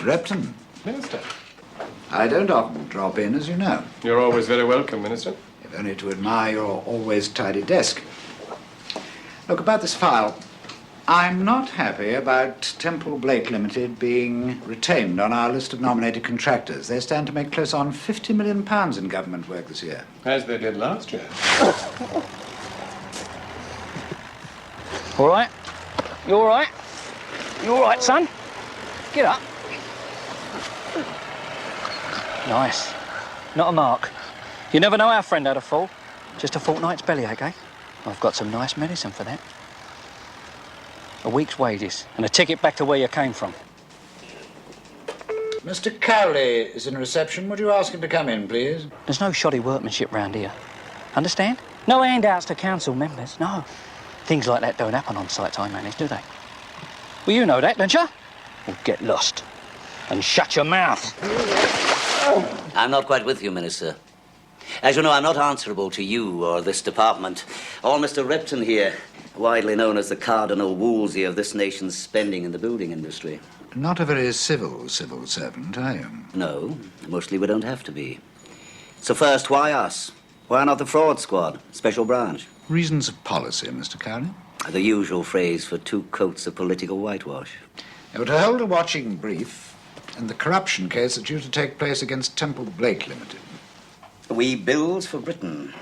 Repton. Minister. I don't often drop in, as you know. You're always very welcome, Minister. If only to admire your always tidy desk. Look, about this file, I'm not happy about Temple Blake Limited being retained on our list of nominated contractors. They stand to make close on £50 million in government work this year. As they did last year. All right? You all right? You all right, son? Get up. Nice. Not a mark. You never know our friend had a fall. Just a fortnight's bellyache, eh? I've got some nice medicine for that. A week's wages and a ticket back to where you came from. Mr. Cowley is in reception. Would you ask him to come in, please? There's no shoddy workmanship round here. Understand? No handouts to council members, no. Things like that don't happen on sites I manage, do they? Well, you know that, don't you? Well, get lost. And shut your mouth. I'm not quite with you, Minister. As you know, I'm not answerable to you or this department. All Mr. Repton here, widely known as the Cardinal Wolsey of this nation's spending in the building industry. Not a very civil servant, are you? No, mostly we don't have to be. So first, why us? Why not the fraud squad, special branch? Reasons of policy, Mr. Cowley. The usual phrase for 2 coats of political whitewash. Now, to hold a watching brief in the corruption case that's due to take place against Temple Blake Limited. We build for Britain.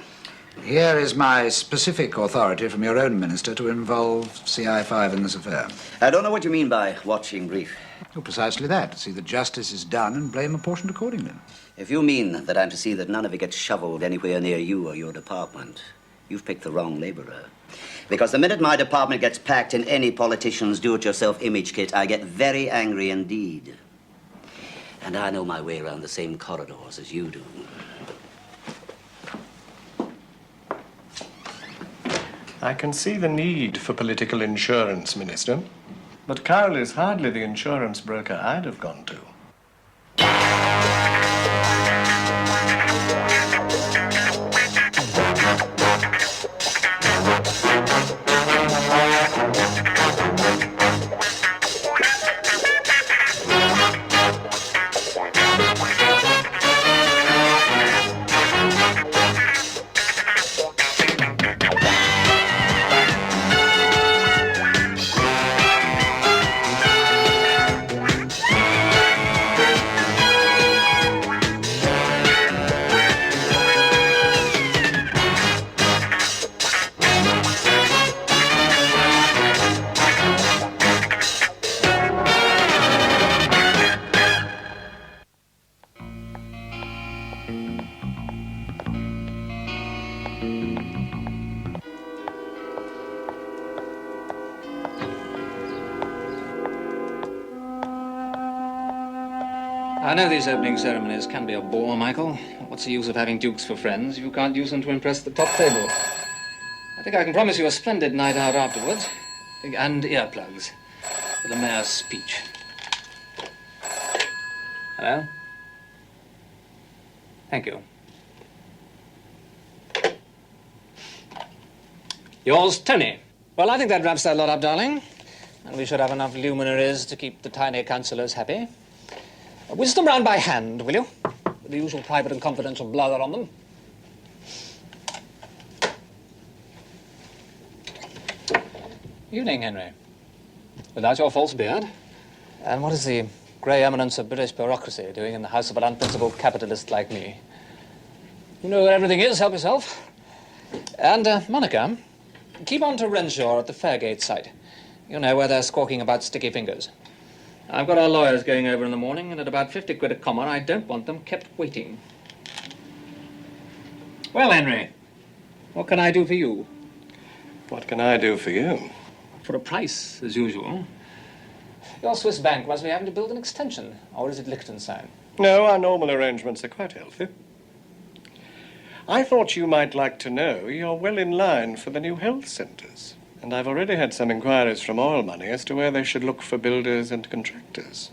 Here is my specific authority from your own minister to involve CI5 in this affair. I don't know what you mean by watching brief. Oh, precisely that, to see that justice is done and blame apportioned accordingly. If you mean that I'm to see that none of it gets shoveled anywhere near you or your department, you've picked the wrong labourer. Because the minute my department gets packed in any politician's do-it-yourself image kit, I get very angry indeed. And I know my way around the same corridors as you do. I can see the need for political insurance, Minister. But Cowley's hardly the insurance broker I'd have gone to. I know these opening ceremonies can be a bore, Michael. What's the use of having dukes for friends if you can't use them to impress the top table? I think I can promise you a splendid night out afterwards. And earplugs for the mayor's speech. Hello? Thank you. Yours, Tony. Well, I think that wraps that lot up, darling. And we should have enough luminaries to keep the tiny councillors happy. Whisk them round by hand, will you? With the usual private and confidential blather on them. Evening, Henry. Without your false beard. And what is the grey eminence of British bureaucracy doing in the house of an unprincipled capitalist like me? You know where everything is, help yourself. And, Monica, keep on to Renshaw at the Fairgate site. You know, where they're squawking about sticky fingers. I've got our lawyers going over in the morning, and at about 50 quid a comma, I don't want them kept waiting. Well, Henry, what can I do for you? What can I do for you? For a price, as usual. Your Swiss bank must be having to build an extension, or is it Liechtenstein? No, our normal arrangements are quite healthy. I thought you might like to know you're well in line for the new health centres. And I've already had some inquiries from oil money as to where they should look for builders and contractors.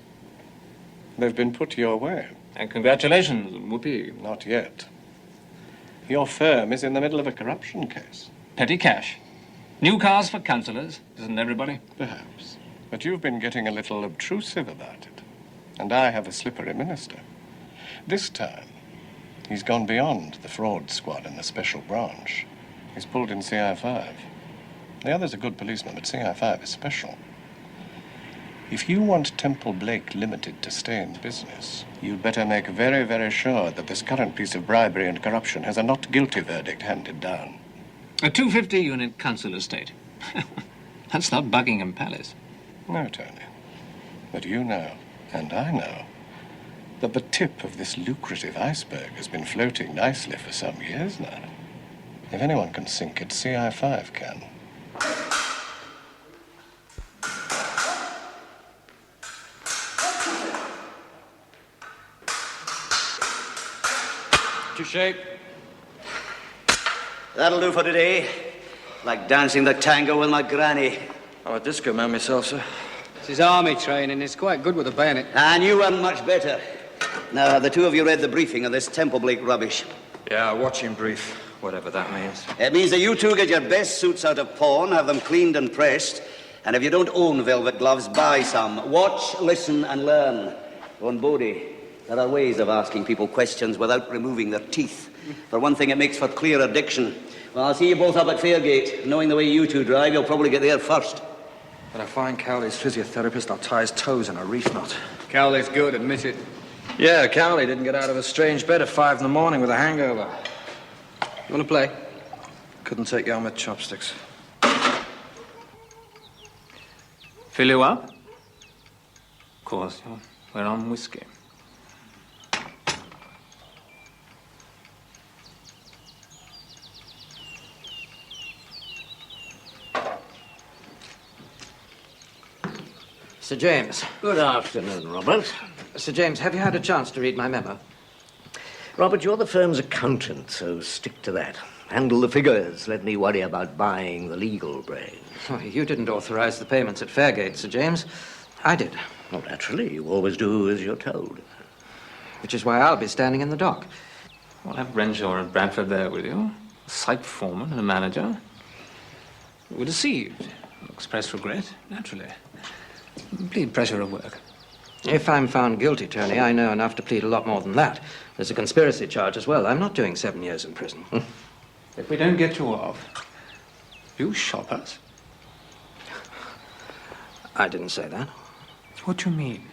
They've been put your way. And congratulations, whoopee. Not yet. Your firm is in the middle of a corruption case. Petty cash. New cars for councillors, isn't everybody? Perhaps. But you've been getting a little obtrusive about it. And I have a slippery minister. This time, he's gone beyond the fraud squad and the special branch. He's pulled in CI5. The other's a good policeman, but CI5 is special. If you want Temple Blake Limited to stay in business, you'd better make very, very sure that this current piece of bribery and corruption has a not guilty verdict handed down. A 250-unit council estate. That's not Buckingham Palace. No, Tony. But you know, and I know, that the tip of this lucrative iceberg has been floating nicely for some years now. If anyone can sink it, CI5 can. Touché. That'll do for today. Like dancing the tango with my granny. I'm a disco man myself, sir. It's his army training. He's quite good with a bayonet. And you weren't much better. Now, have the two of you read the briefing of this Temple Blake rubbish? Yeah, watching brief, whatever that means. It means that you two get your best suits out of pawn, have them cleaned and pressed, and if you don't own velvet gloves, buy some. Watch, listen, and learn. On Bodie, there are ways of asking people questions without removing their teeth. For one thing, it makes for clearer diction. Well, I'll see you both up at Fairgate. Knowing the way you two drive, you'll probably get there first. When I find Cowley's physiotherapist, I'll tie his toes in a reef knot. Cowley's good, admit it. Yeah, Cowley didn't get out of a strange bed at 5 in the morning with a hangover. You want to play? Couldn't take you on with chopsticks. Fill you up? Of course, we're on whiskey. Sir James. Good afternoon, Robert. Sir James, have you had a chance to read my memo? Robert, you're the firm's accountant, so stick to that. Handle the figures. Let me worry about buying the legal brains. Oh, you didn't authorize the payments at Fairgate, Sir James. I did. Well, naturally, you always do as you're told. Which is why I'll be standing in the dock. We'll have Renshaw and Bradford there with you. A site foreman and a manager. We're deceived. Express regret, naturally. Plead pressure of work. If I'm found guilty, Tony, I know enough to plead a lot more than that. There's a conspiracy charge as well. I'm not doing 7 years in prison. If we don't get you off, you shop us. I didn't say that. What do you mean?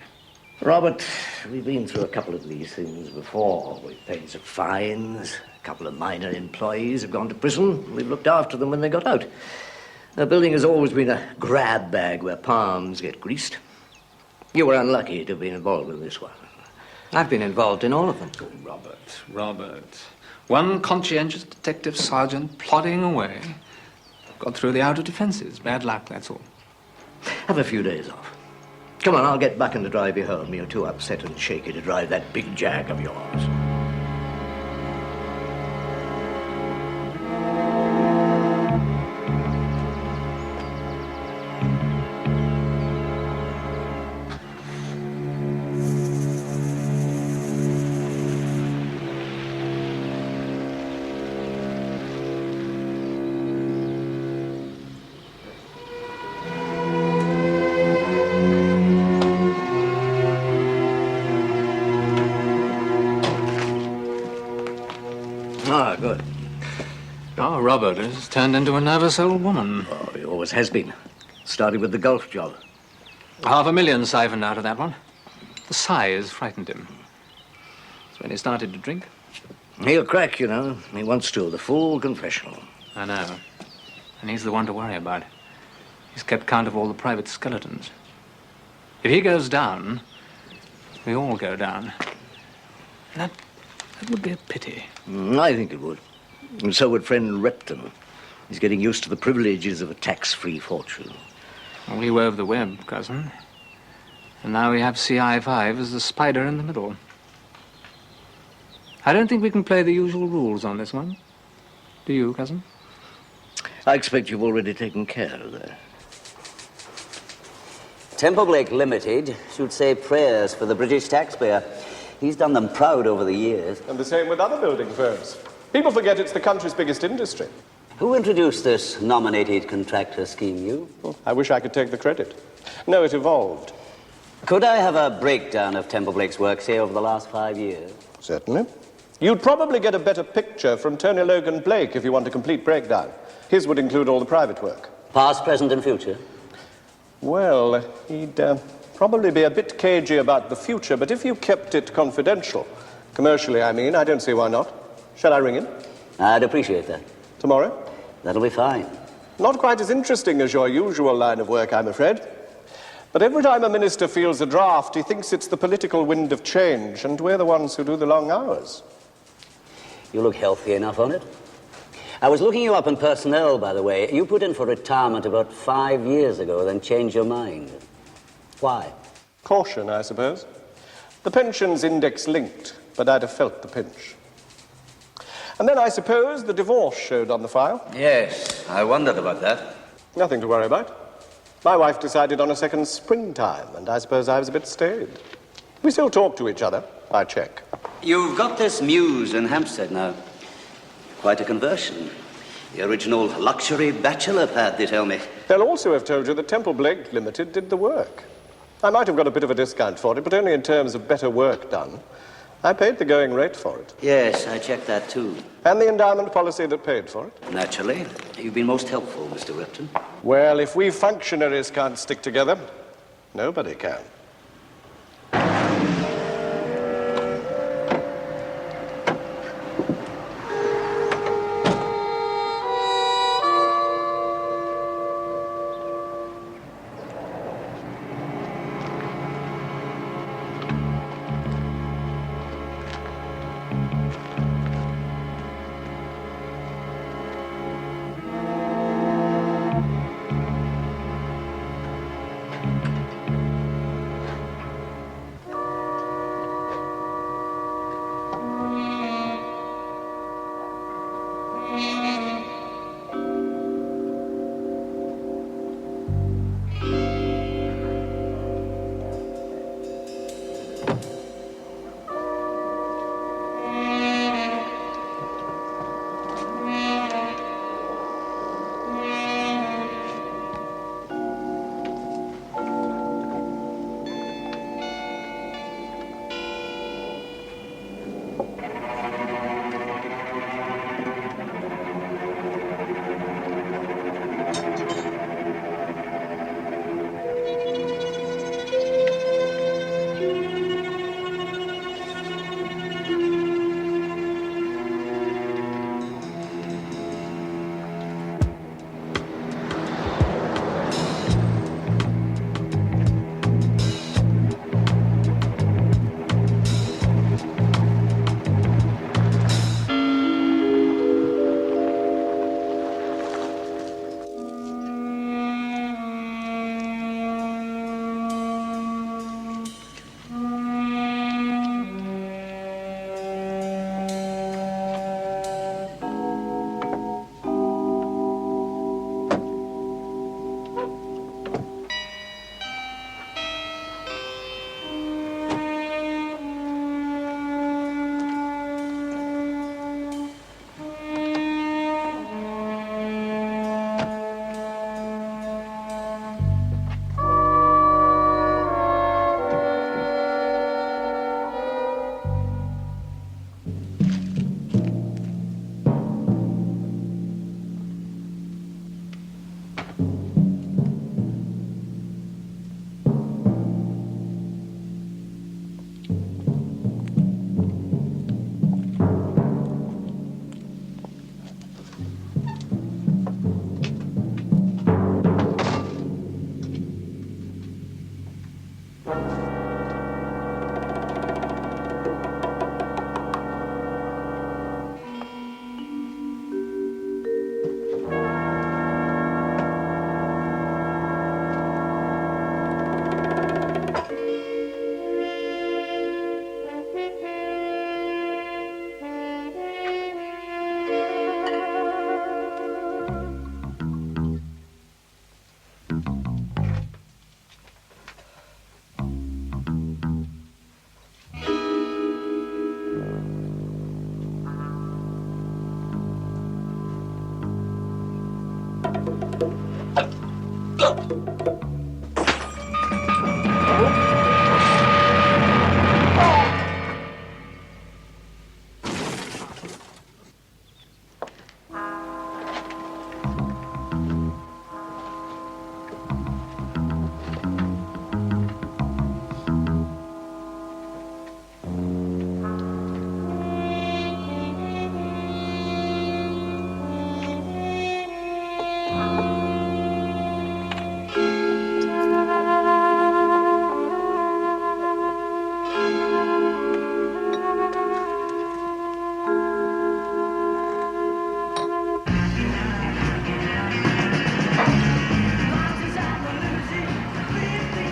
Robert, we've been through a couple of these things before. We've paid some fines. A couple of minor employees have gone to prison. We've looked after them when they got out. The building has always been a grab bag where palms get greased. You were unlucky to have been involved in this one. I've been involved in all of them. Oh, Robert. One conscientious detective sergeant plodding away. Got through the outer defenses. Bad luck, that's all. Have a few days off. Come on, I'll get back and drive you home. You're too upset and shaky to drive that big jag of yours. Ah, good. Oh, Robert has turned into a nervous old woman. Oh, he always has been. Started with the golf job. $500,000 siphoned out of that one. The size frightened him. That's when he started to drink. He'll crack, you know. He wants to. The full confessional. I know. And he's the one to worry about. He's kept count of all the private skeletons. If he goes down, we all go down. That would be a pity. I think it would. And so would friend Repton. He's getting used to the privileges of a tax-free fortune. Well, we wove the web, cousin. And now we have CI5 as the spider in the middle. I don't think we can play the usual rules on this one. Do you, cousin? I expect you've already taken care of that. Temple Blake Limited should say prayers for the British taxpayer. He's done them proud over the years. And the same with other building firms. People forget it's the country's biggest industry. Who introduced this nominated contractor scheme, you? I wish I could take the credit. No, it evolved. Could I have a breakdown of Temple Blake's work, say, over the last 5 years? Certainly. You'd probably get a bebetter picture from Tony Logan Blake if you want a complete breakdown. His would include all the private work. Past, present, and future? Well, he'd probably be a bit cagey about the future, but if you kept it confidential, commercially, I mean, I don't see why not. Shall I ring him? I'd appreciate that. Tomorrow? That'll be fine. Not quite as interesting as your usual line of work, I'm afraid. But every time a minister feels a draft, he thinks it's the political wind of change, and we're the ones who do the long hours. You look healthy enough on it. I was looking you up in personnel, by the way. You put in for retirement about 5 years ago, then changed your mind. Why? Caution, I suppose. The pension's index-linked, but I'd have felt the pinch. And then I suppose the divorce showed on the file. Yes, I wondered about that. Nothing to worry about. My wife decided on a second springtime, and I suppose I was a bit staid. We still talk to each other. I check. You've got this muse in Hampstead now. Quite a conversion. The original luxury bachelor pad, they tell me. They'll also have told you that Temple Blake Limited did the work. I might have got a bit of a discount for it, but only in terms of better work done. I paid the going rate for it. Yes, I checked that too. And the endowment policy that paid for it. Naturally. You've been most helpful, Mr. Repton. Well, if we functionaries can't stick together, nobody can.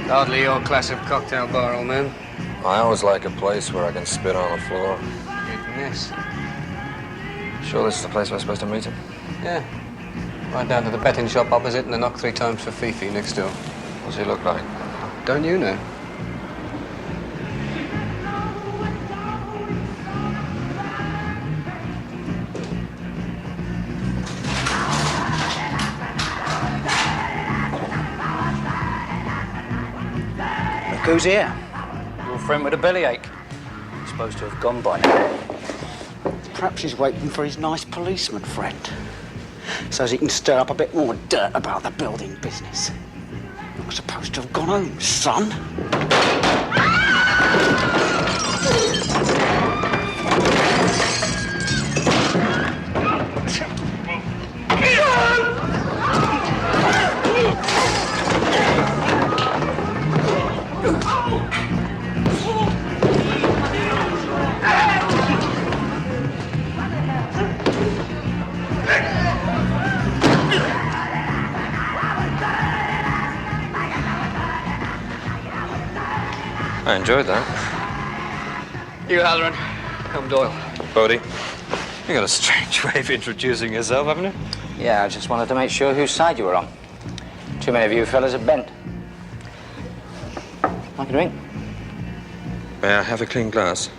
Hardly your class of cocktail bar, old man. I always like a place where I can spit on the floor. Yes. Sure this is the place we're supposed to meet him? Yeah. Right down to the betting shop opposite and the knock 3 times for Fifi next door. What's he look like? Don't you know? Look who's here. Your friend with a bellyache. Supposed to have gone by now. Perhaps he's waiting for his nice policeman friend, so as he can stir up a bit more dirt about the building business. You're supposed to have gone home, son. I enjoyed that. You, Halloran. I'm Doyle. Bodie, you got a strange way of introducing yourself, haven't you? Yeah, I just wanted to make sure whose side you were on. Too many of you fellas are bent. Like a drink? May I have a clean glass?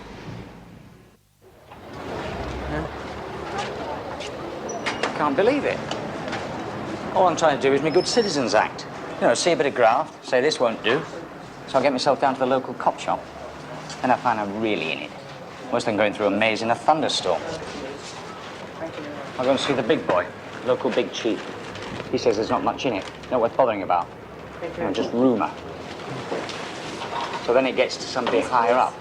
Can't believe it. All I'm trying to do is my Good Citizens Act. You know, see a bit of graft, say this won't do. So I get myself down to the local cop shop. And I find I'm really in it. Worse than going through a maze in a thunderstorm. I'll go and see the big boy, local big chief. He says there's not much in it, not worth bothering about. You know, just rumour. So then it gets to somebody higher up.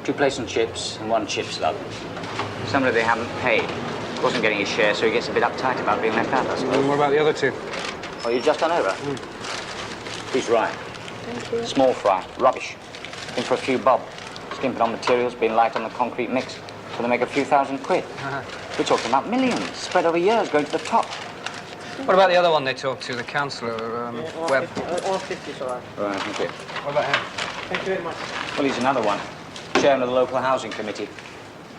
2 plates and chips and 1 chip slug. Somebody they haven't paid. Wasn't getting his share, so he gets a bit uptight about being left out, I suppose. And what about the other 2? Oh, you just done over? He's right. Small fry, rubbish. In for a few bob. Skimping on materials, being light on the concrete mix. So they make a few thousand quid. We're talking about millions, spread over years, going to the top. What about the other one they talked to, the councillor, Webb? All 50's all right. Right, thank you. What about him? Thank you very much. Well, he's another one. Chairman of the local housing committee.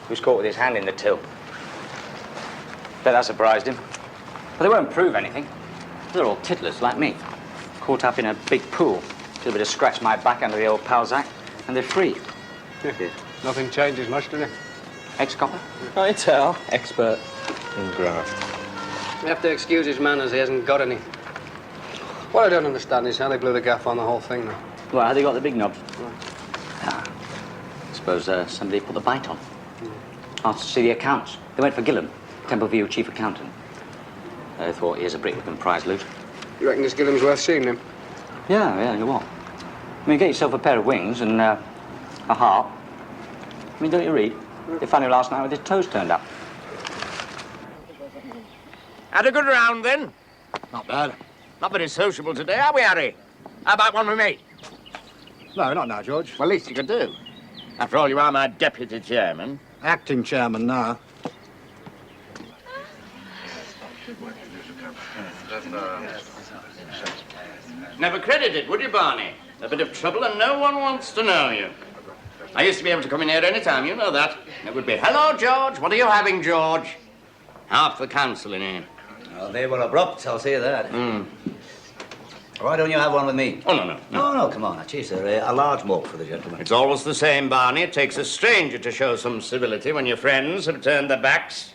Who's caught with his hand in the till. Bet that surprised him. But they won't prove anything. They're all tiddlers like me. Caught up in a big pool. Did a bit of scratch my back under the old Pals Act, and they're free. Yeah. Nothing changes much, does it? Ex-copper? I tell. Expert in graft. You have to excuse his manners, he hasn't got any. What I don't understand is how they blew the gaff on the whole thing, though. Well, how they got the big knobs? I suppose somebody put the bite on. Asked to see the accounts. They went for Gillam, Templeview chief accountant. They thought, here's a brick we can prize loot. You reckon this Gillam's worth seeing, him? Yeah, you what? I mean, get yourself a pair of wings and a harp. I mean, don't you read? They found him last night with his toes turned up. Had a good round, then? Not bad. Not very sociable today, are we, Harry? How about one with me? No, not now, George. Well, least you could do. After all, you are my deputy chairman. Acting chairman now. Never credited, would you, Barney? A bit of trouble and no one wants to know you. I used to be able to come in here any time, you know that. It would be, hello, George. What are you having, George? Half the council in here. Oh, they were abrupt, I'll say that. Why don't you have one with me? Oh, no. No, come on. Cheers, sir. A large malt for the gentleman. It's always the same, Barney. It takes a stranger to show some civility when your friends have turned their backs.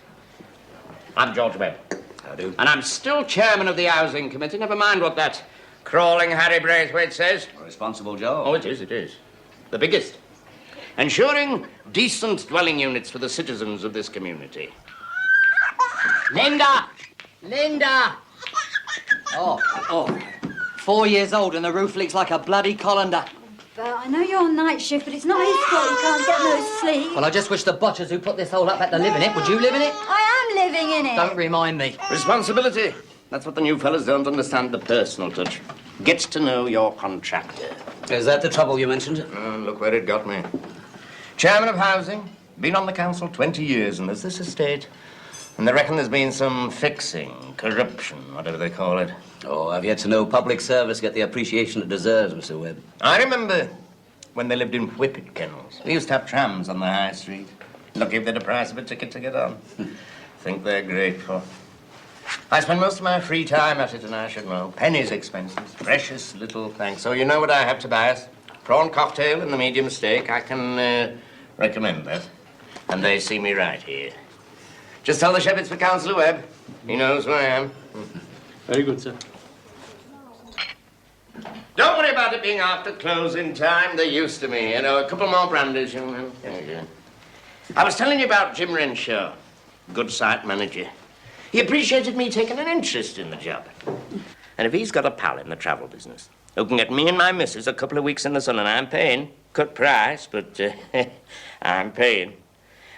I'm George Webb. How do? And I'm still chairman of the housing committee. Never mind what that crawling Harry Braithwaite says. A responsible job. Oh, it is. The biggest. Ensuring decent dwelling units for the citizens of this community. Linda! Oh. 4 years old and the roof leaks like a bloody colander. But I know you're on night shift, but it's not his fault he can't get no sleep. Well, I just wish the butchers who put this hole up had to live in it. Would you live in it? I am living in it. Don't remind me. Responsibility. That's what the new fellas don't understand, the personal touch. Gets to know your contractor. Is that the trouble you mentioned? Look where it got me. Chairman of housing, been on the council 20 years, and there's this estate And they reckon there's been some fixing, corruption, whatever they call it. Oh, I've yet to know public service get the appreciation it deserves, Mr. Webb. I remember when they lived in whippet kennels. They used to have trams on the high street. Lucky if they'd a price of a ticket to get on. Think they're grateful. I spend most of my free time at it, and I should know. Pennies expenses, precious little thanks. So you know what I have to buy us? Prawn cocktail and the medium steak. I can recommend that. And they see me right here. Just tell the chef it's for Councillor Webb. He knows who I am. Very good, sir. Don't worry about it being after closing time. They're used to me. You know, a couple more brandies, young man. There you go. I was telling you about Jim Renshaw, good site manager. He appreciated me taking an interest in the job. And if he's got a pal in the travel business who can get me and my missus a couple of weeks in the sun, and I'm paying, cut price, but I'm paying.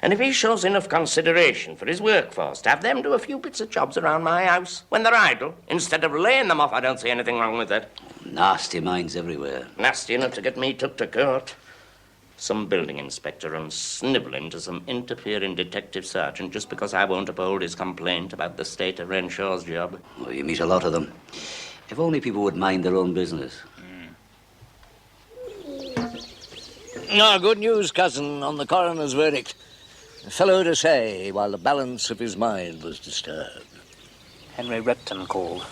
And if he shows enough consideration for his workforce to have them do a few bits of jobs around my house when they're idle, instead of laying them off, I don't see anything wrong with that. Nasty minds everywhere. Nasty enough to get me took to court. Some building inspector and snivelling to some interfering detective sergeant just because I won't uphold his complaint about the state of Renshaw's job. Well, you meet a lot of them. If only people would mind their own business. Ah, good news, cousin, on the coroner's verdict. A fellow to say while the balance of his mind was disturbed. Henry Repton called.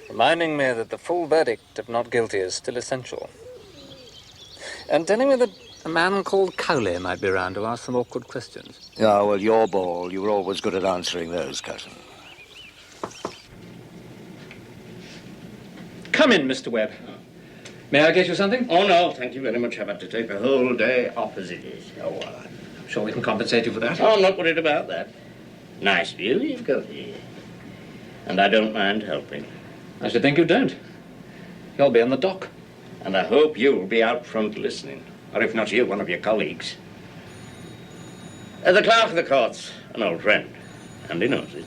Reminding me that the full verdict of not guilty is still essential. And telling me that a man called Cowley might be around to ask some awkward questions. Ah, well, your ball. You were always good at answering those, cousin. Come in, Mr. Webb. May I get you something? Oh, no, thank you very much. I've had to take the whole day off as it is. Oh, I'm sure we can compensate you for that. Oh, I'm not worried about that. Nice view you've got here. And I don't mind helping. I should think you don't. You'll be on the dock. And I hope you'll be out front listening. Or if not you, one of your colleagues. The clerk of the court's an old friend, and he knows it.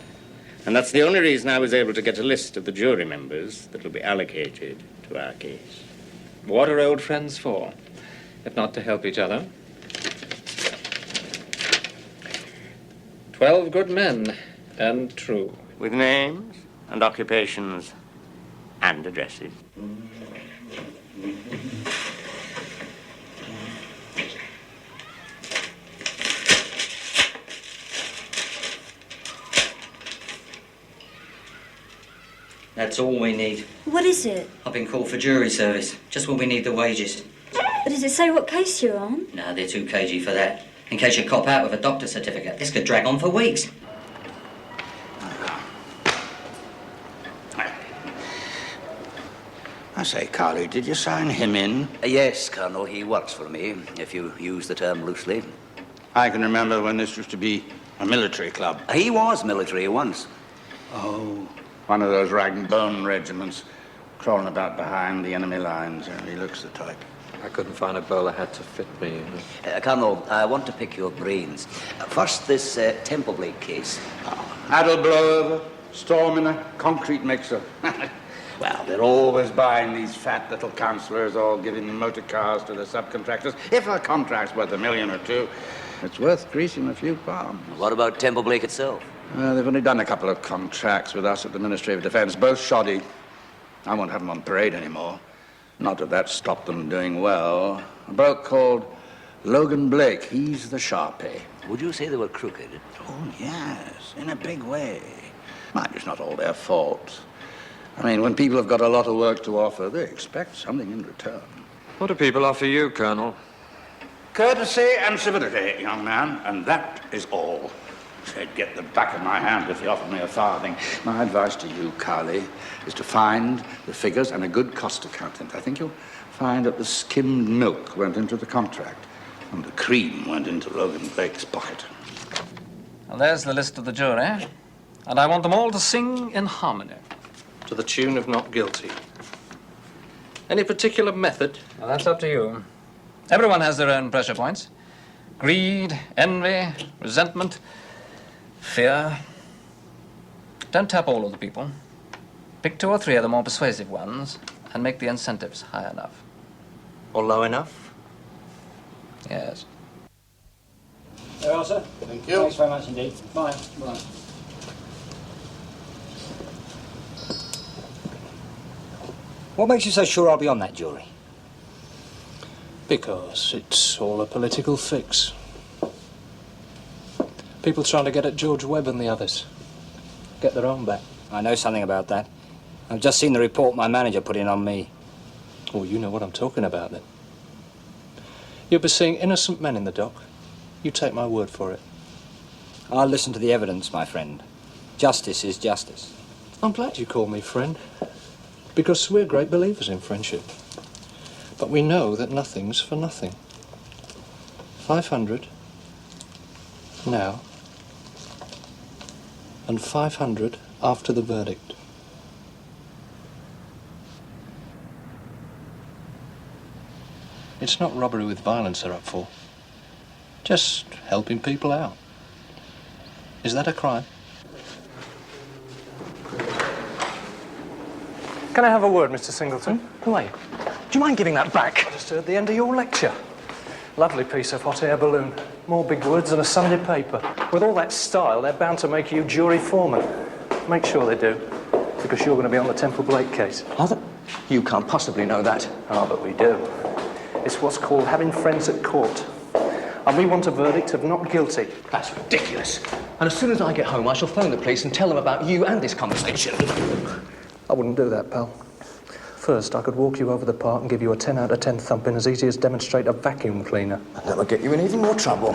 And that's the only reason I was able to get a list of the jury members that will be allocated to our case. What are old friends for, if not to help each other? 12 good men, and true. With names and occupations and addresses. That's all we need. What is it? I've been called for jury service, just when we need the wages. But does it say what case you're on? No, they're too cagey for that. In case you cop out with a doctor's certificate, this could drag on for weeks. I say, Cowley, did you sign him in? Yes, Colonel, he works for me, if you use the term loosely. I can remember when this used to be a military club. He was military once. Oh, one of those rag and bone regiments crawling about behind the enemy lines. He looks the type. I couldn't find a bowler hat to fit me. Colonel, I want to pick your brains. First, this Temple Blake case. Addle blowover, storm in a concrete mixer. Well, they're always buying these fat little councillors, all giving motor cars to the subcontractors. If a contract's worth $1 million or $2 million, it's worth greasing a few palms. What about Temple Blake itself? They've only done a couple of contracts with us at the Ministry of Defence, both shoddy. I won't have them on parade anymore. Not that that stopped them doing well. A bloke called Logan Blake, he's the sharpie. Would you say they were crooked? Oh, yes, in a big way. Mind, it's not all their fault. I mean, when people have got a lot of work to offer, they expect something in return. What do people offer you, Colonel? Courtesy and civility, young man, and that is all. They'd get the back of my hand if you offered me a farthing. My advice to you, Cowley, is to find the figures and a good cost accountant. I think you'll find that the skimmed milk went into the contract and the cream went into Logan Blake's pocket. Well, there's the list of the jury, and I want them all to sing in harmony. To the tune of Not Guilty. Any particular method? Well, that's up to you. Everyone has their own pressure points. Greed, envy, resentment, fear. Don't tap all of the people. Pick 2 or 3 of the more persuasive ones and make the incentives high enough. Or low enough? Yes. There you are, sir. Thank you. Thanks very much indeed. Bye. Bye. What makes you so sure I'll be on that jury? Because it's all a political fix. People trying to get at George Webb and the others. Get their own back. I know something about that. I've just seen the report my manager put in on me. Oh, you know what I'm talking about, then. You'll be seeing innocent men in the dock. You take my word for it. I'll listen to the evidence, my friend. Justice is justice. I'm glad you call me friend, because we're great believers in friendship. But we know that nothing's for nothing. 500 now, and 500 after the verdict. It's not robbery with violence they're up for. Just helping people out. Is that a crime? Can I have a word, Mr. Singleton? Who are you? Do you mind giving that back? I just heard the end of your lecture. Lovely piece of hot air balloon. More big words than a Sunday paper. With all that style, they're bound to make you jury foreman. Make sure they do, because you're going to be on the Temple Blake case. Are they? You can't possibly know that. Oh, but we do. It's what's called having friends at court. And we want a verdict of not guilty. That's ridiculous. And as soon as I get home, I shall phone the police and tell them about you and this conversation. I wouldn't do that, pal. First, I could walk you over the park and give you a 10 out of 10 thumping as easy as demonstrate a vacuum cleaner. And that'll get you in even more trouble.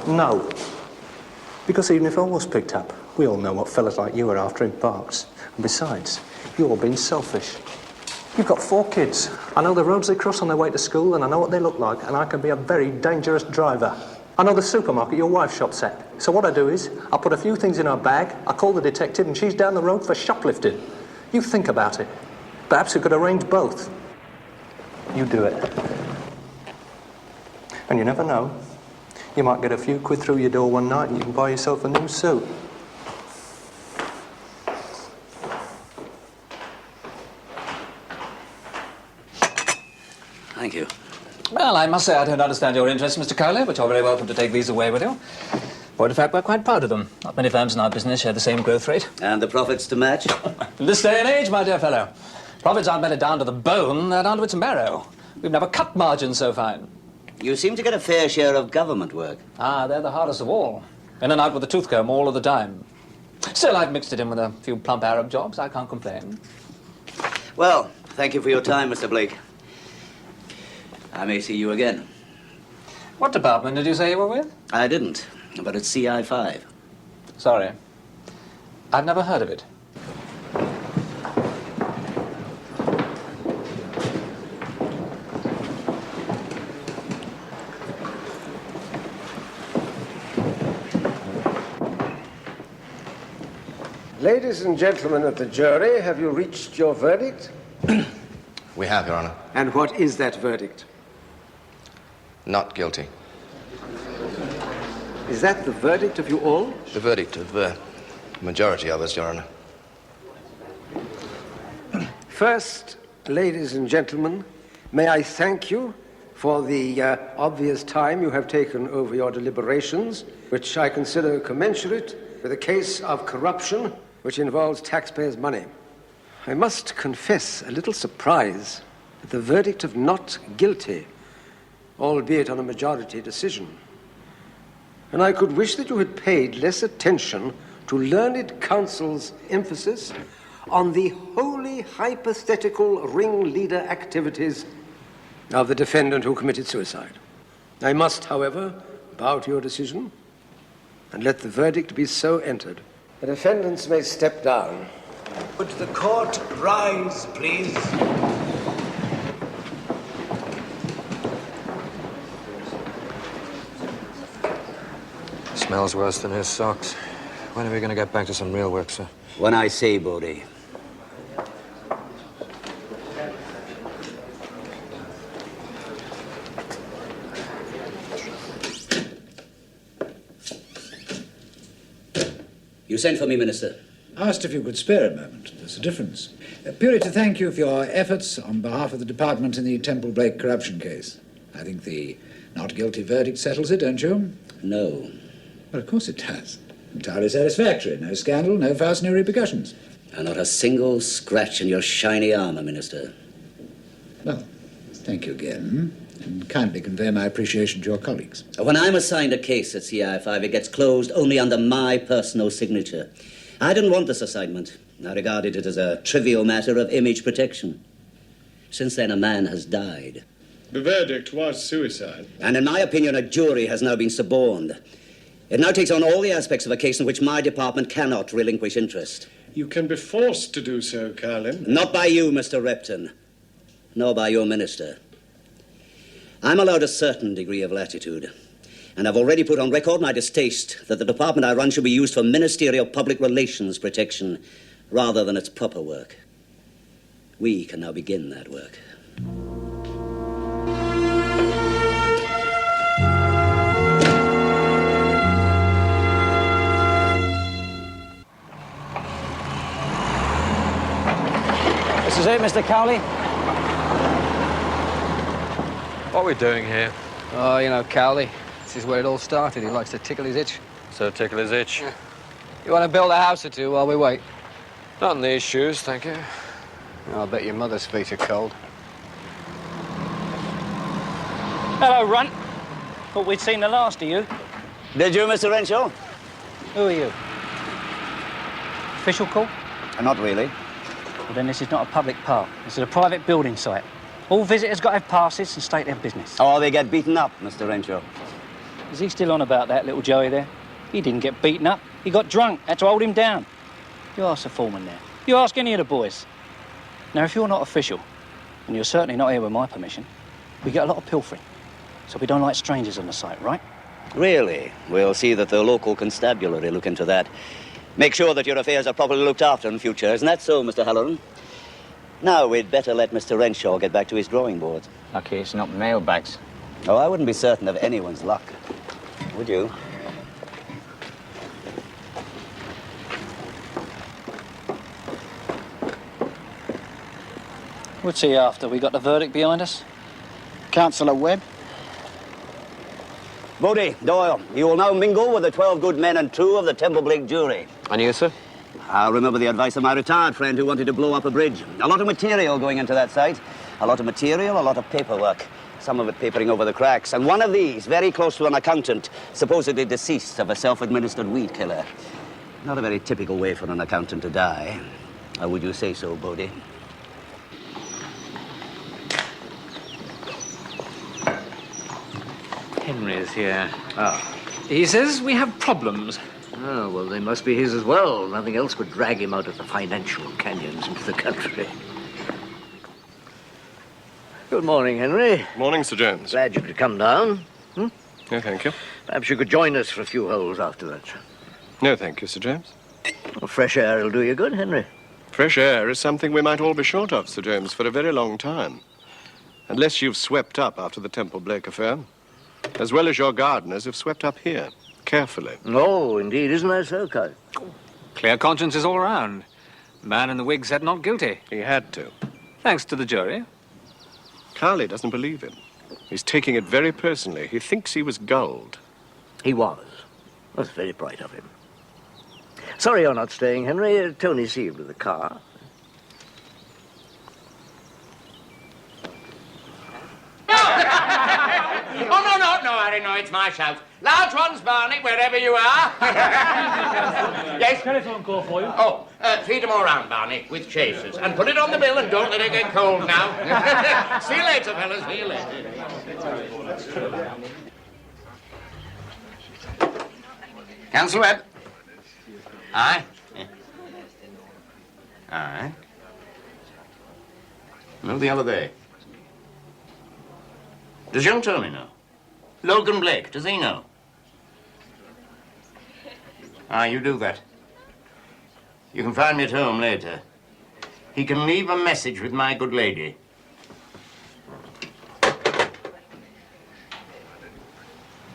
No. Because even if I was picked up, we all know what fellas like you are after in parks. And besides, you're being selfish. You've got 4 kids. I know the roads they cross on their way to school, and I know what they look like, and I can be a very dangerous driver. I know the supermarket your wife shops at. So what I do is, I put a few things in her bag, I call the detective, and she's down the road for shoplifting. You think about it. Perhaps we could arrange both. You do it. And you never know. You might get a few quid through your door one night and you can buy yourself a new suit. Thank you. Well, I must say I don't understand your interest, Mr. Cowley, but you're very welcome to take these away with you. For in fact, we're quite proud of them. Not many firms in our business share the same growth rate. And the profits to match? In this day and age, my dear fellow, profits aren't bedded down to the bone, they're down to its marrow. We've never cut margins so fine. You seem to get a fair share of government work. Ah, they're the hardest of all. In and out with a tooth comb all of the time. Still, I've mixed it in with a few plump Arab jobs. I can't complain. Well, thank you for your time, Mr. Blake. I may see you again. What department did you say you were with? I didn't, but it's CI5. Sorry. I've never heard of it. Ladies and gentlemen of the jury, have you reached your verdict? We have, Your Honor. And what is that verdict? Not guilty. Is that the verdict of you all? The verdict of the majority of us, Your Honor. First, ladies and gentlemen, may I thank you for the obvious time you have taken over your deliberations, which I consider commensurate with a case of corruption which involves taxpayers' money. I must confess a little surprise at the verdict of not guilty, albeit on a majority decision. And I could wish that you had paid less attention to learned counsel's emphasis on the wholly hypothetical ringleader activities of the defendant who committed suicide. I must, however, bow to your decision and let the verdict be so entered. The defendants may step down. Would the court rise, please? Smells worse than his socks. When are we going to get back to some real work, sir? When I say, Bodie. You sent for me, Minister. Asked if you could spare a moment. There's a difference. Purely to thank you for your efforts on behalf of the department in the Temple Blake corruption case. I think the not guilty verdict settles it, don't you? No. Well, of course it does. Entirely satisfactory. No scandal, no fuss, no repercussions. And not a single scratch in your shiny armour, Minister. Well, thank you again. And kindly convey my appreciation to your colleagues. When I'm assigned a case at CI5, it gets closed only under my personal signature. I didn't want this assignment. I regarded it as a trivial matter of image protection. Since then, a man has died. The verdict was suicide. And in my opinion, a jury has now been suborned. It now takes on all the aspects of a case in which my department cannot relinquish interest. You can be forced to do so, Cowley. Not by you, Mr. Repton, nor by your minister. I'm allowed a certain degree of latitude, and I've already put on record my distaste that the department I run should be used for ministerial public relations protection rather than its proper work. We can now begin that work. This is it, Mr. Cowley. What are we doing here? Oh, you know, Cowley. This is where it all started. He likes to tickle his itch. So tickle his itch. Yeah. You want to build a house or two while we wait? Not in these shoes, thank you. I'll bet your mother's feet are cold. Hello, Runt. Thought we'd seen the last of you. Did you, Mr. Renshaw? Who are you? Official call? Not really. Well, then this is not a public park. This is a private building site. All visitors got to have passes and state their business. Oh, they get beaten up, Mr. Renshaw. Is he still on about that little Joey there? He didn't get beaten up. He got drunk. Had to hold him down. You ask the foreman there. You ask any of the boys. Now, if you're not official, and you're certainly not here with my permission, we get a lot of pilfering. So we don't like strangers on the site, right? Really? We'll see that the local constabulary look into that. Make sure that your affairs are properly looked after in future. Isn't that so, Mr. Halloran? Now, we'd better let Mr. Renshaw get back to his drawing board. Lucky it's not mailbags. Oh, I wouldn't be certain of anyone's luck. Would you? What's he after? We got the verdict behind us? Councillor Webb? Bodie, Doyle, you will now mingle with the 12 good men and true of the Temple Blake jury. And you, sir? I'll remember the advice of my retired friend who wanted to blow up a bridge. A lot of material going into that site. A lot of material, a lot of paperwork. Some of it papering over the cracks. And one of these, very close to an accountant, supposedly deceased of a self-administered weed killer. Not a very typical way for an accountant to die. Or would you say so, Bodie? Henry is here. Ah. He says we have problems. Oh, well, they must be his as well. Nothing else would drag him out of the financial canyons into the country. Good morning, Henry. Morning, Sir James. Glad you could come down. No, thank you. Perhaps you could join us for a few holes after that. No, thank you, Sir James. Well, fresh air will do you good, Henry. Fresh air is something we might all be short of, Sir James, for a very long time. Unless you've swept up after the Temple Blake affair, as well as your gardeners have swept up here, carefully. Oh, indeed, isn't that so, Kyle? Clear consciences all around. The man in the wig said not guilty. He had to. Thanks to the jury. Cowley doesn't believe him. He's taking it very personally. He thinks he was gulled. He was. That's very bright of him. Sorry you're not staying, Henry. Tony's here with the car. Oh, no, Harry, no, it's my shout. Large ones, Barney, wherever you are. Yes? Telephone call for you. Oh, feed them all round, Barney, with chasers. And put it on the bill and don't let it get cold now. See you later, fellas, see you later. Councillor Webb. Aye? Yeah. Aye. No, the other day. Does young Tony know? Logan Blake, does he know? Ah, you do that. You can find me at home later. He can leave a message with my good lady.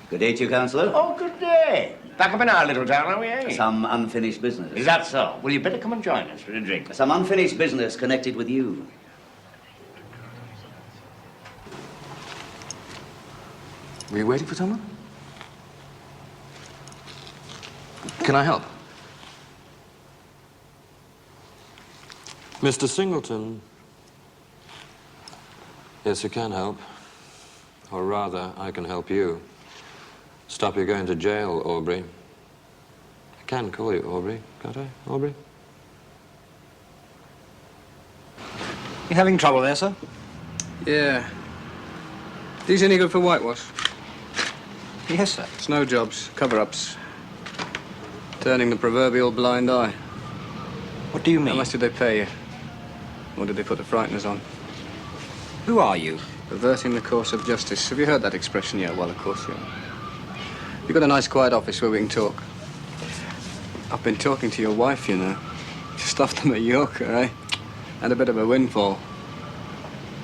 Good day to you, Councillor. Oh, good day. Back up in our little town, are we, eh? Some unfinished business. Is that so? Well, you better come and join us for a drink. Some unfinished business connected with you. Were you waiting for someone? Can I help? Mr. Singleton. Yes, you can help. Or rather, I can help you. Stop you going to jail, Aubrey. I can call you Aubrey, can't I, Aubrey? You having trouble there, sir? Yeah. These any good for whitewash? Yes, sir. Snow jobs, cover-ups. Turning the proverbial blind eye. What do you mean? How much did they pay you? Or did they put the frighteners on? Who are you? Perverting the course of justice. Have you heard that expression yet? Well, of course you have. You've got a nice quiet office where we can talk. I've been talking to your wife, you know. Just off the Mallorca, eh? And a bit of a windfall.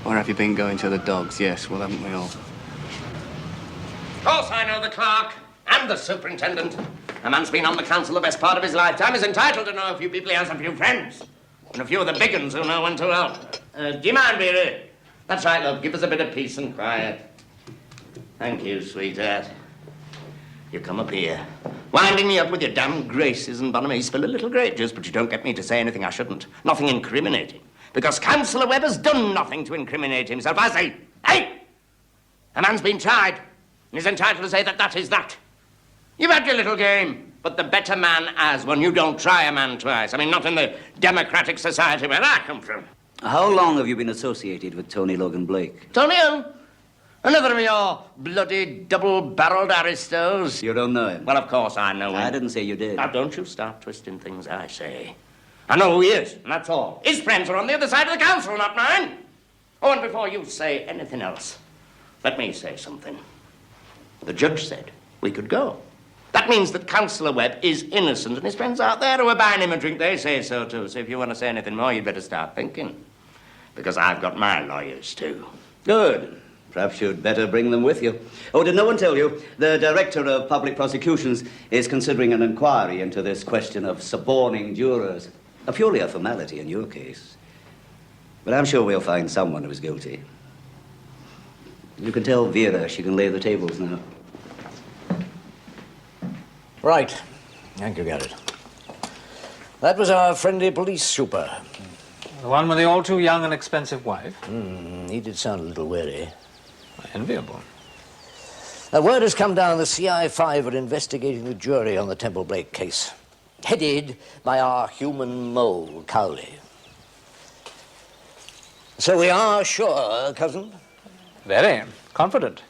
Or have you been going to the dogs? Yes, well, haven't we all? Of course I know the clerk and the superintendent. A man's been on the council the best part of his lifetime. He's entitled to know a few people. He has a few friends. And a few of the big uns who know when to help. Do you mind, Vera? That's right, love. Give us a bit of peace and quiet. Thank you, sweetheart. You come up here, winding me up with your damn graces and bonhomie. Spill a little grape juice, but you don't get me to say anything I shouldn't. Nothing incriminating. Because Councillor Webb has done nothing to incriminate himself, has he? Hey! A man's been tried, and he's entitled to say that that is that. You've had your little game, but the better man has when you don't try a man twice. I mean, not in the democratic society where I come from. How long have you been associated with Tony Logan Blake? Tony who? Another of your bloody double-barreled aristos. You don't know him? Well, of course I know him. I didn't say you did. Now, don't you start twisting things I say. I know who he is, and that's all. His friends are on the other side of the council, not mine. Oh, and before you say anything else, let me say something. The judge said we could go. That means that Councillor Webb is innocent, and his friends out there who are buying him a drink, they say so too. So if you want to say anything more, you'd better start thinking. Because I've got my lawyers, too. Good. Perhaps you'd better bring them with you. Oh, did no one tell you? The Director of Public Prosecutions is considering an inquiry into this question of suborning jurors. Purely a formality in your case. But I'm sure we'll find someone who's guilty. You can tell Vera she can lay the tables now. Right. Thank you, Garrett. That was our friendly police super. The one with the all-too-young and expensive wife? He did sound a little wary. Enviable. A word has come down the CI5 are investigating the jury on the Temple Blake case, headed by our human mole, Cowley. So we are sure, cousin? Very confident.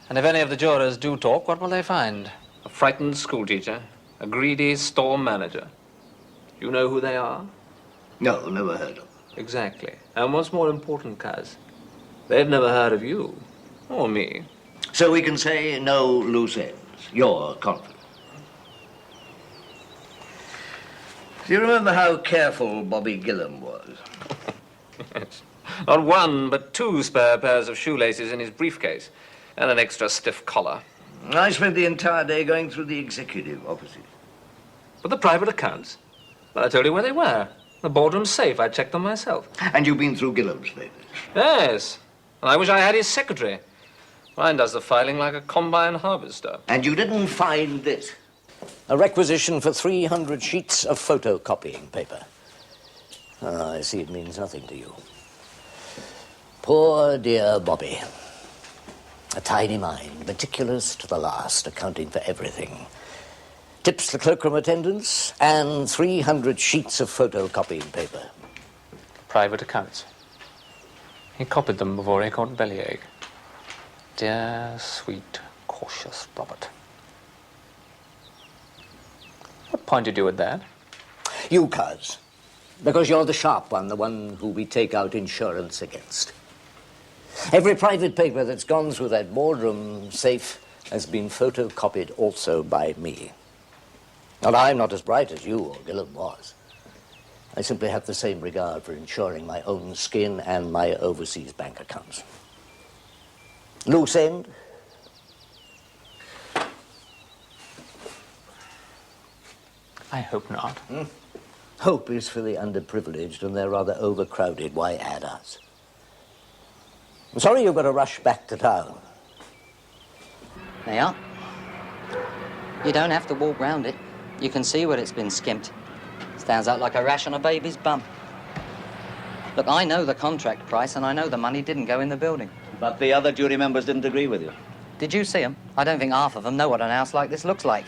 And if any of the jurors do talk, what will they find? A frightened schoolteacher, a greedy store manager. You know who they are? No, never heard of them. Exactly. And what's more important, Kaz, they've never heard of you or me. So we can say no loose ends. You're confident. Do you remember how careful Bobby Gillam was? Yes. Not one, but two spare pairs of shoelaces in his briefcase, and an extra stiff collar. I spent the entire day going through the executive offices. But the private accounts? Well, I told you where they were. The boardroom safe. I checked them myself. And you've been through Gillam's papers? Yes. And I wish I had his secretary. Mine does the filing like a combine harvester. And you didn't find this? A requisition for 300 sheets of photocopying paper. Ah, I see it means nothing to you. Poor dear Bobby. A tiny mind, meticulous to the last, accounting for everything. Tips the cloakroom attendants, and 300 sheets of photocopying paper. Private accounts. He copied them before he caught bellyache. Dear, sweet, cautious Robert. What pointed you at that? You, Cuz. Because you're the sharp one, the one who we take out insurance against. Every private paper that's gone through that boardroom safe has been photocopied also by me. And I'm not as bright as you or Gillam was. I simply have the same regard for ensuring my own skin and my overseas bank accounts. Loose end? I hope not. Hope is for the underprivileged, and they're rather overcrowded. Why add us? I'm sorry you've got to rush back to town. They are. You don't have to walk round it. You can see where it's been skimped. Stands out like a rash on a baby's bum. Look, I know the contract price, and I know the money didn't go in the building. But the other jury members didn't agree with you. Did you see them? I don't think half of them know what an house like this looks like.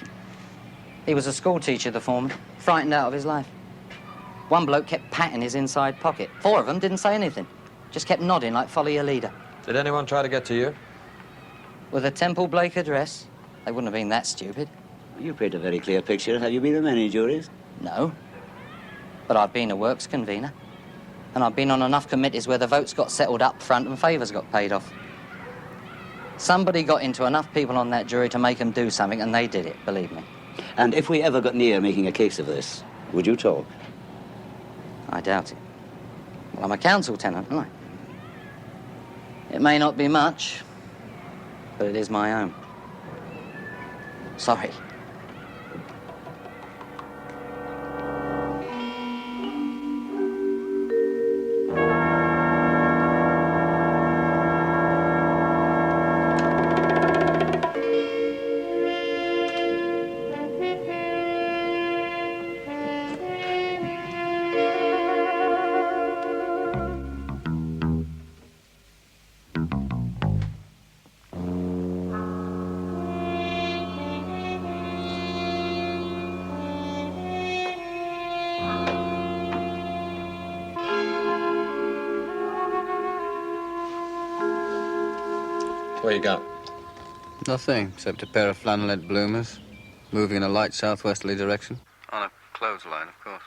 He was a school teacher, the foreman, frightened out of his life. One bloke kept patting his inside pocket. 4 of them didn't say anything. Just kept nodding like follow your leader. Did anyone try to get to you? With a Temple Blake address, they wouldn't have been that stupid. You paint a very clear picture. Have you been in many juries? No. But I've been a works convener. And I've been on enough committees where the votes got settled up front and favours got paid off. Somebody got into enough people on that jury to make them do something, and they did it, believe me. And if we ever got near making a case of this, would you talk? I doubt it. Well, I'm a council tenant, aren't I? It may not be much, but it is my own. Sorry. What you got? Nothing, except a pair of flannelette bloomers, moving in a light southwesterly direction. On a clothesline, of course.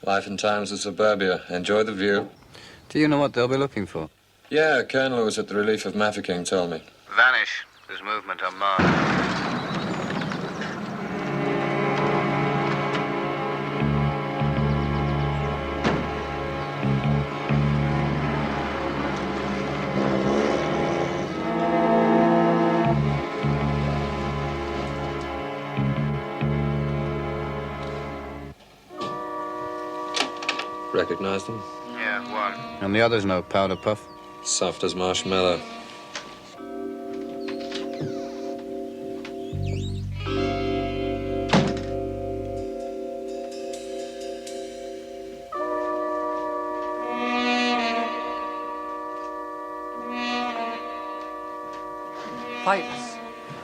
Life and times of suburbia. Enjoy the view. Do you know what they'll be looking for? Yeah, a colonel who was at the relief of Mafeking told me. Vanish. There's movement on Mars. Recognize them? Yeah, one. And the other's no powder puff? Soft as marshmallow. Papers.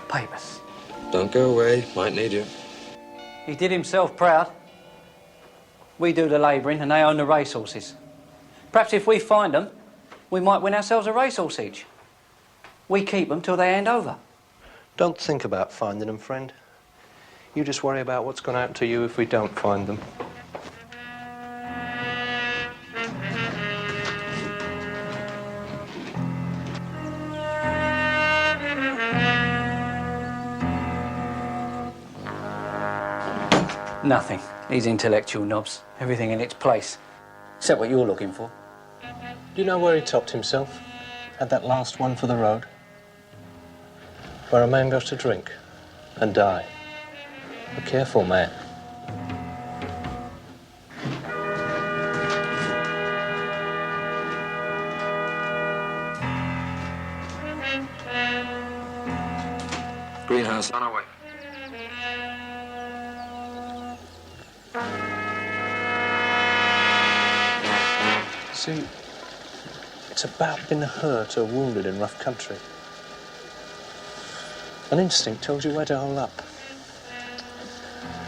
Papers. Don't go away. Might need you. He did himself proud. We do the labouring and they own the racehorses. Perhaps if we find them, we might win ourselves a racehorse each. We keep them till they hand over. Don't think about finding them, friend. You just worry about what's going to happen to you if we don't find them. Nothing. These intellectual knobs. Everything in its place. Except what you're looking for. Do you know where he topped himself? Had that last one for the road? Where a man goes to drink and die. A careful man. Greenhouse. On our way. See, it's about being hurt or wounded in rough country. An instinct tells you where to hole up.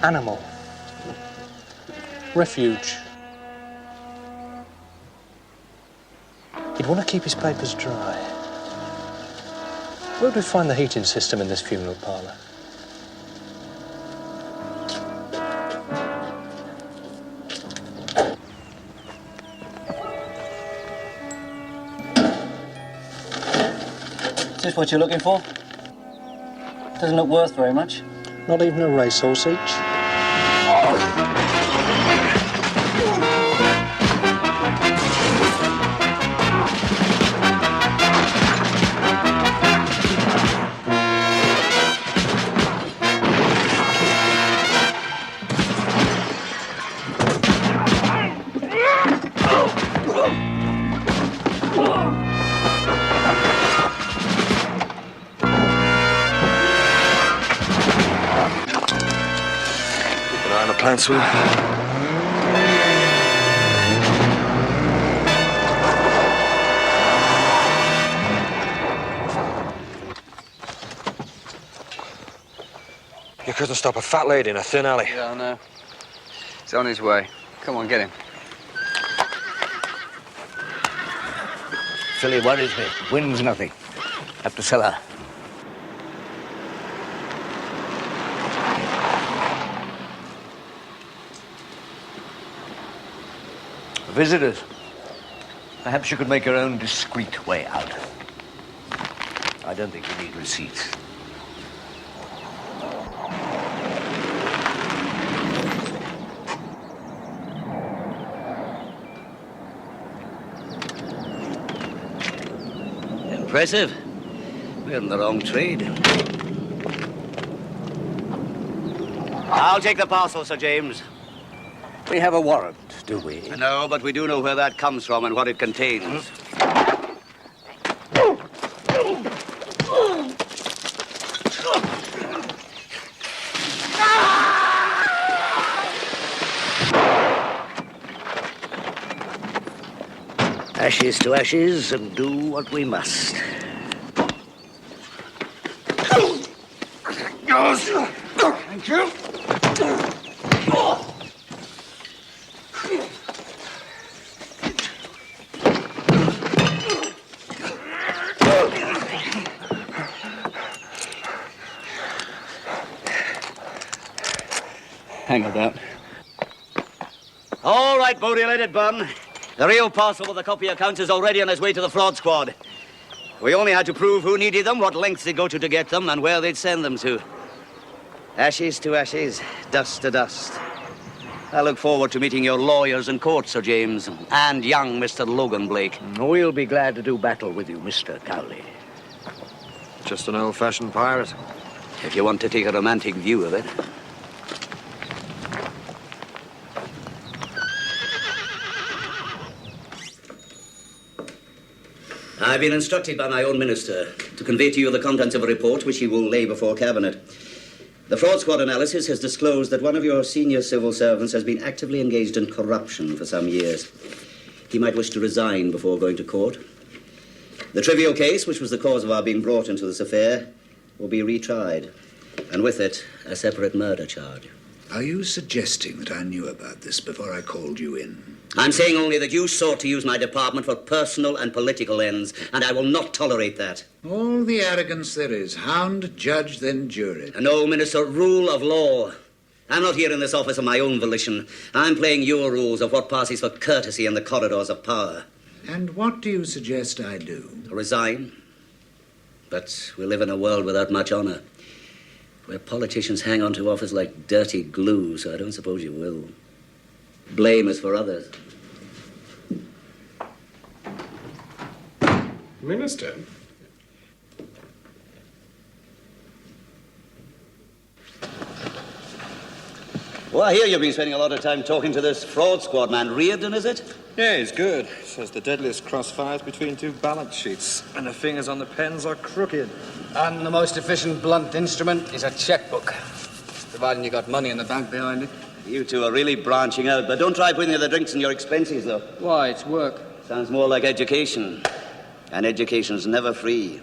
Animal. Refuge. He'd want to keep his papers dry. Where would we find the heating system in this funeral parlour? Is this what you're looking for? Doesn't look worth very much. Not even a racehorse each? councillor. You couldn't stop a fat lady in a thin alley. Yeah, I know. He's on his way. Come on, get him. Silly worries me. Wins nothing. Have to sell her. Visitors. Perhaps you could make your own discreet way out. I don't think you need receipts. Impressive. We're in the wrong trade. I'll take the parcel, Sir James. We have a warrant, do we? No, but we do know where that comes from and what it contains. Ashes to ashes, and do what we must. Thank you. Hang about. All right, Bodie, let it burn. The real parcel with the copy accounts is already on his way to the fraud squad. We only had to prove who needed them, what lengths they'd go to get them, and where they'd send them to. Ashes to ashes, dust to dust. I look forward to meeting your lawyers in court, Sir James, and young Mr. Logan Blake. We'll be glad to do battle with you, Mr. Cowley. Just an old-fashioned pirate. If you want to take a romantic view of it. I've been instructed by my own minister to convey to you the contents of a report which he will lay before Cabinet. The fraud squad analysis has disclosed that one of your senior civil servants has been actively engaged in corruption for some years. He might wish to resign before going to court. The trivial case, which was the cause of our being brought into this affair, will be retried, and with it, a separate murder charge. Are you suggesting that I knew about this before I called you in? I'm saying only that you sought to use my department for personal and political ends, and I will not tolerate that. All the arrogance there is. Hound, judge, then jury. No, Minister, rule of law. I'm not here in this office of my own volition. I'm playing your rules of what passes for courtesy in the corridors of power. And what do you suggest I do? Resign. But we live in a world without much honor, where politicians hang on to office like dirty glue, so I don't suppose you will. Blame is for others. Minister? Well, I hear you've been spending a lot of time talking to this fraud squad man. Reardon, is it? Yeah, he's good. Says the deadliest crossfires between two balance sheets, and the fingers on the pens are crooked. And the most efficient blunt instrument is a checkbook. Providing you got money in the bank behind it. You two are really branching out, but don't try putting the drinks in your expenses, though. Why, it's work. Sounds more like education. And education's never free.